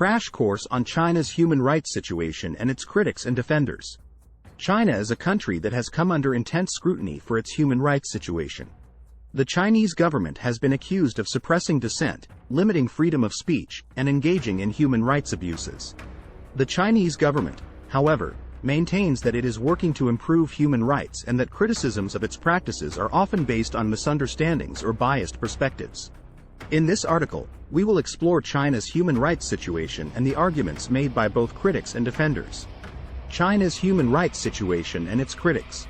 crash course on China's human rights situation and its critics and defenders. China is a country that has come under intense scrutiny for its human rights situation. The Chinese government has been accused of suppressing dissent, limiting freedom of speech, and engaging in human rights abuses. The Chinese government, however, maintains that it is working to improve human rights and that criticisms of its practices are often based on misunderstandings or biased perspectives. In this article, we will explore China's human rights situation and the arguments made by both critics and defenders. China's human rights situation and its critics.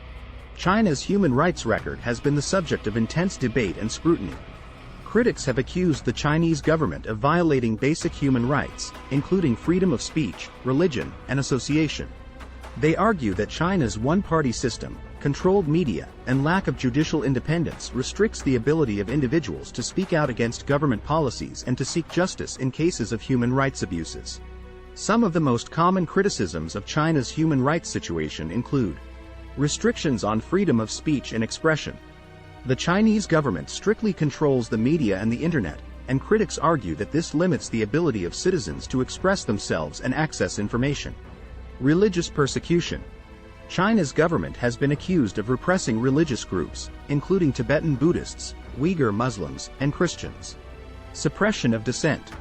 China's human rights record has been the subject of intense debate and scrutiny. Critics have accused the Chinese government of violating basic human rights, including freedom of speech, religion, and association. They argue that China's one-party system, controlled media, and lack of judicial independence restricts the ability of individuals to speak out against government policies and to seek justice in cases of human rights abuses. Some of the most common criticisms of China's human rights situation include restrictions on freedom of speech and expression. The Chinese government strictly controls the media and the internet, and critics argue that this limits the ability of citizens to express themselves and access information. Religious persecution. China's government has been accused of repressing religious groups, including Tibetan Buddhists, Uyghur Muslims, and Christians. Suppression of dissent.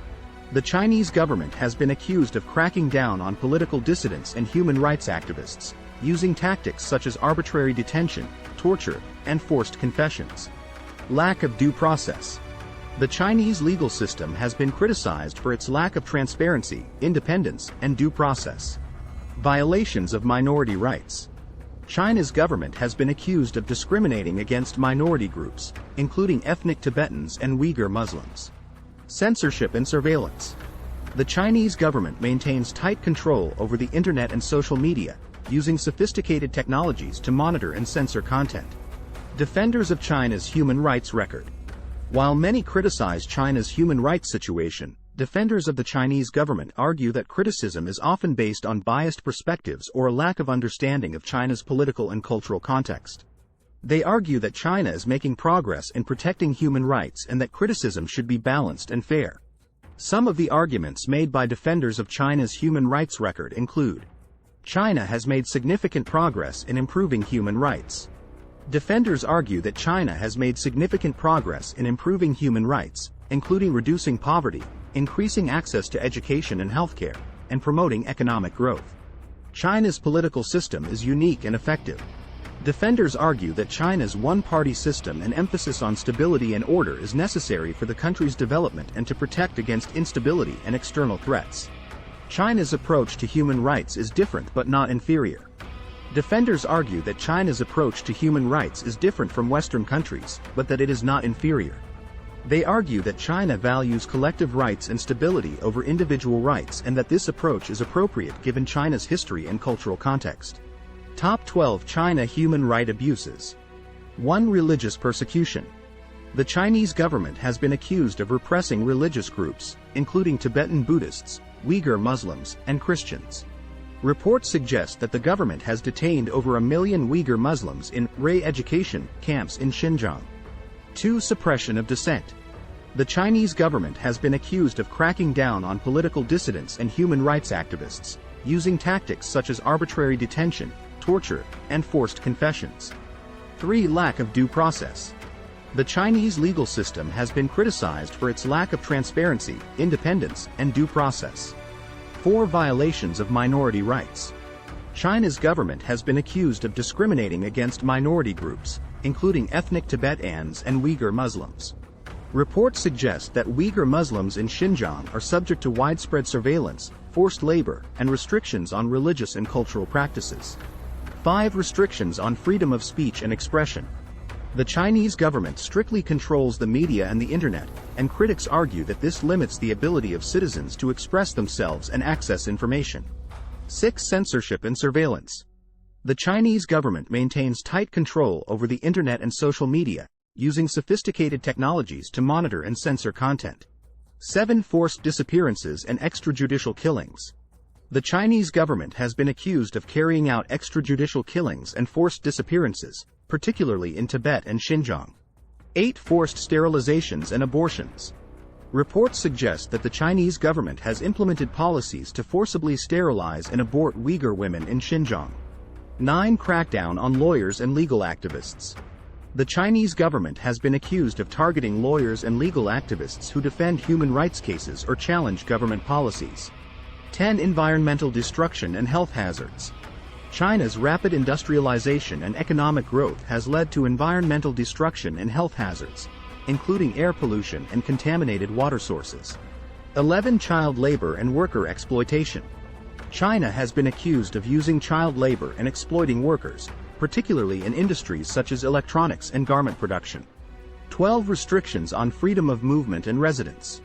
The Chinese government has been accused of cracking down on political dissidents and human rights activists, using tactics such as arbitrary detention, torture, and forced confessions. Lack of due process. The Chinese legal system has been criticized for its lack of transparency, independence, and due process. Violations of minority rights. China's government has been accused of discriminating against minority groups, including ethnic Tibetans and Uyghur Muslims. Censorship and surveillance. The Chinese government maintains tight control over the internet and social media, using sophisticated technologies to monitor and censor content. Defenders of China's human rights record. While many criticize China's human rights situation, defenders of the Chinese government argue that criticism is often based on biased perspectives or a lack of understanding of China's political and cultural context. They argue that China is making progress in protecting human rights and that criticism should be balanced and fair. Some of the arguments made by defenders of China's human rights record include: China has made significant progress in improving human rights. Defenders argue that China has made significant progress in improving human rights, including reducing poverty, increasing access to education and healthcare, and promoting economic growth. China's political system is unique and effective. Defenders argue that China's one-party system and emphasis on stability and order is necessary for the country's development and to protect against instability and external threats. China's approach to human rights is different but not inferior. Defenders argue that China's approach to human rights is different from Western countries, but that it is not inferior. They argue that China values collective rights and stability over individual rights and that this approach is appropriate given China's history and cultural context. Top 12 China human rights abuses. 1. Religious persecution. The Chinese government has been accused of repressing religious groups, including Tibetan Buddhists, Uyghur Muslims, and Christians. Reports suggest that the government has detained over 1 million Uyghur Muslims in re-education camps in Xinjiang. 2. Suppression of dissent. The Chinese government has been accused of cracking down on political dissidents and human rights activists, using tactics such as arbitrary detention, torture, and forced confessions. 3. Lack of due process. The Chinese legal system has been criticized for its lack of transparency, independence, and due process. 4. Violations of minority rights. China's government has been accused of discriminating against minority groups, including ethnic Tibetans and Uyghur Muslims. Reports suggest that Uyghur Muslims in Xinjiang are subject to widespread surveillance, forced labor, and restrictions on religious and cultural practices. 5. Restrictions on freedom of speech and expression. The Chinese government strictly controls the media and the internet, and critics argue that this limits the ability of citizens to express themselves and access information. 6. Censorship and surveillance. The Chinese government maintains tight control over the internet and social media, using sophisticated technologies to monitor and censor content. 7. Forced disappearances and extrajudicial killings. The Chinese government has been accused of carrying out extrajudicial killings and forced disappearances, particularly in Tibet and Xinjiang. 8. Forced sterilizations and abortions. Reports suggest that the Chinese government has implemented policies to forcibly sterilize and abort Uyghur women in Xinjiang. 9. Crackdown on lawyers and legal activists. The Chinese government has been accused of targeting lawyers and legal activists who defend human rights cases or challenge government policies. 10. Environmental destruction and health hazards. China's rapid industrialization and economic growth has led to environmental destruction and health hazards, including air pollution and contaminated water sources. 11. Child labor and worker exploitation. China has been accused of using child labor and exploiting workers, particularly in industries such as electronics and garment production. 12. Restrictions on freedom of movement and residence.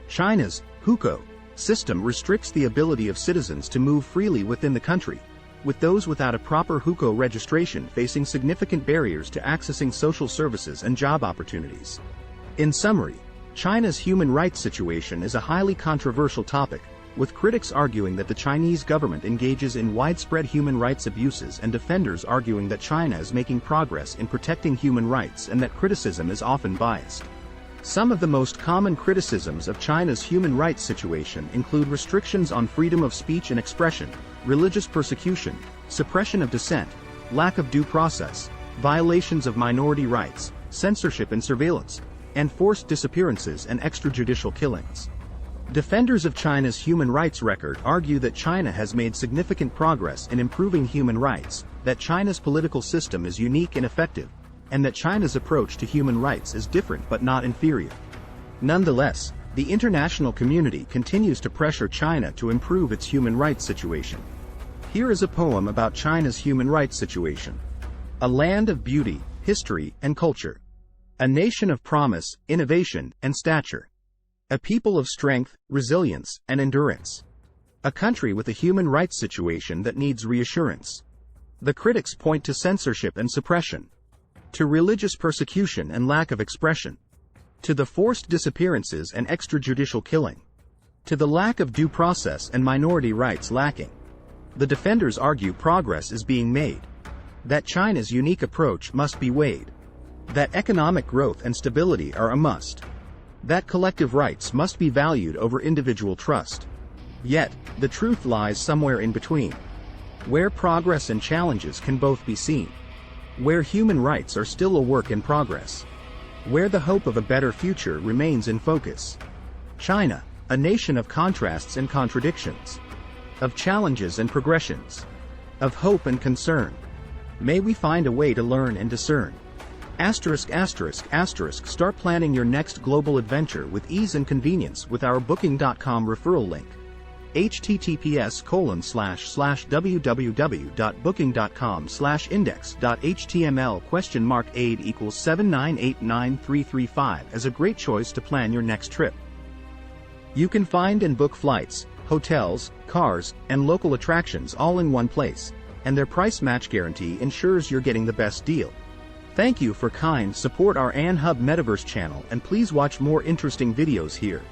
China's hukou system restricts the ability of citizens to move freely within the country, with those without a proper hukou registration facing significant barriers to accessing social services and job opportunities. In summary, China's human rights situation is a highly controversial topic, with critics arguing that the Chinese government engages in widespread human rights abuses and defenders arguing that China is making progress in protecting human rights and that criticism is often biased. Some of the most common criticisms of China's human rights situation include restrictions on freedom of speech and expression, religious persecution, suppression of dissent, lack of due process, violations of minority rights, censorship and surveillance, and forced disappearances and extrajudicial killings. Defenders of China's human rights record argue that China has made significant progress in improving human rights, that China's political system is unique and effective, and that China's approach to human rights is different but not inferior. Nonetheless, the international community continues to pressure China to improve its human rights situation. Here is a poem about China's human rights situation. A land of beauty, history, and culture. A nation of promise, innovation, and stature. A people of strength, resilience, and endurance. A country with a human rights situation that needs reassurance. The critics point to censorship and suppression, to religious persecution and lack of expression, to the forced disappearances and extrajudicial killing, to the lack of due process and minority rights lacking. The defenders argue progress is being made, that China's unique approach must be weighed, that economic growth and stability are a must, that collective rights must be valued over individual trust. Yet, the truth lies somewhere in between, where progress and challenges can both be seen, where human rights are still a work in progress, where the hope of a better future remains in focus. China, a nation of contrasts and contradictions, of challenges and progressions, of hope and concern. May we find a way to learn and discern. Start planning your next global adventure with ease and convenience with our Booking.com referral link. https://www.booking.com/index.html $aid equals 7989335 as a great choice to plan your next trip. You can find and book flights, hotels, cars, and local attractions all in one place, and their price match guarantee ensures you're getting the best deal. Thank you for support our Anhub Metaverse channel, and please watch more interesting videos here.